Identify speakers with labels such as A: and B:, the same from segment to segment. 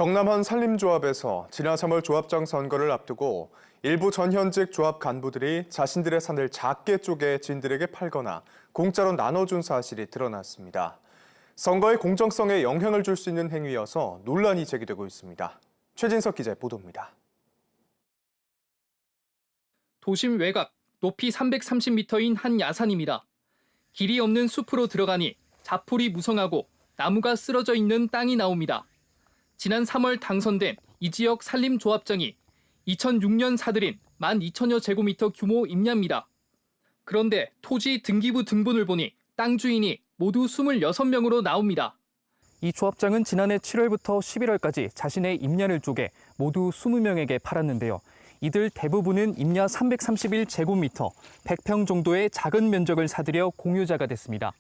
A: 경남한 산림조합에서 지난 3월 조합장 선거를 앞두고 일부 전현직 조합 간부들이 자신들의 산을 작게 쪼개 지인들에게 팔거나 공짜로 나눠준 사실이 드러났습니다. 선거의 공정성에 영향을 줄 수 있는 행위여서 논란이 제기되고 있습니다. 최진석 기자의 보도입니다.
B: 도심 외곽 높이 330m인 한 야산입니다. 길이 없는 숲으로 들어가니 자풀이 무성하고 나무가 쓰러져 있는 땅이 나옵니다. 지난 3월 당선된 이 지역 산림조합장이 2006년 사들인 12,000여 제곱미터 규모 임야입니다. 그런데 토지 등기부 등본을 보니 땅 주인이 모두 26명으로 나옵니다. 이 조합장은 지난해 7월부터 11월까지 자신의 임야를 쪼개 모두 20명에게 팔았는데요. 이들 대부분은 임야 331제곱미터, 100평 정도의 작은 면적을 사들여 공유자가 됐습니다.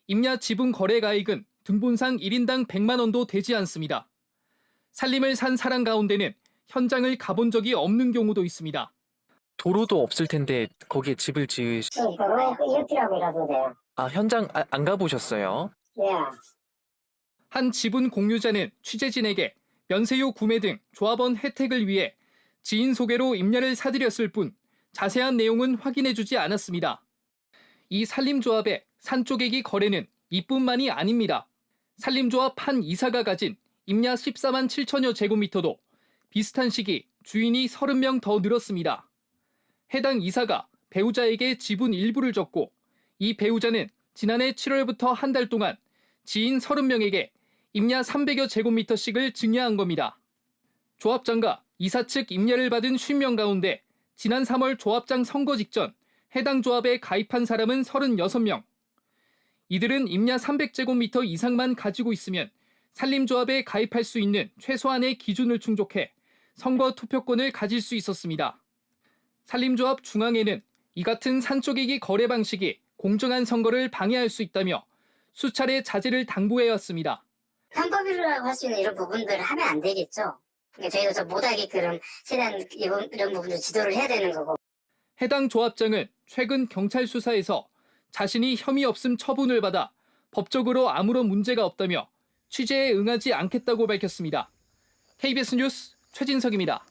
B: 임야 지분 거래 가액은 등본상 1인당 100만 원도 되지 않습니다. 산림을 산 사람 가운데는 현장을 가본 적이 없는 경우도 있습니다.
C: 도로도 없을 텐데 거기에 집을
D: 도로에 옆이라고 일하도 돼요.
C: 현장 안 가보셨어요?
D: 예.
B: 한 지분 공유자는 취재진에게 면세유 구매 등 조합원 혜택을 위해 지인 소개로 임야를 사들였을 뿐 자세한 내용은 확인해주지 않았습니다. 이 산림조합의 산 쪼개기 거래는 이뿐만이 아닙니다. 산림조합 한 이사가 가진 임야 14만 7천여 제곱미터도 비슷한 시기 주인이 30명 더 늘었습니다. 해당 이사가 배우자에게 지분 일부를 줬고 이 배우자는 지난해 7월부터 한 달 동안 지인 30명에게 임야 300여 제곱미터씩을 증여한 겁니다. 조합장과 이사 측 임야를 받은 50명 가운데 지난 3월 조합장 선거 직전 해당 조합에 가입한 사람은 36명. 이들은 임야 300제곱미터 이상만 가지고 있으면 산림조합에 가입할 수 있는 최소한의 기준을 충족해 선거 투표권을 가질 수 있었습니다. 산림조합 중앙회는 이 같은 산 쪼개기 거래 방식이 공정한 선거를 방해할 수 있다며 수차례 자제를 당부해왔습니다.
D: 편법이라고 할 수 있는 이런 부분들을 하면 안 되겠죠. 그러니까 저희가 좀 못하게끔 최대한 이런 부분도 지도를 해야 되는 거고.
B: 해당 조합장은 최근 경찰 수사에서 자신이 혐의 없음 처분을 받아 법적으로 아무런 문제가 없다며 취재에 응하지 않겠다고 밝혔습니다. KBS 뉴스 최진석입니다.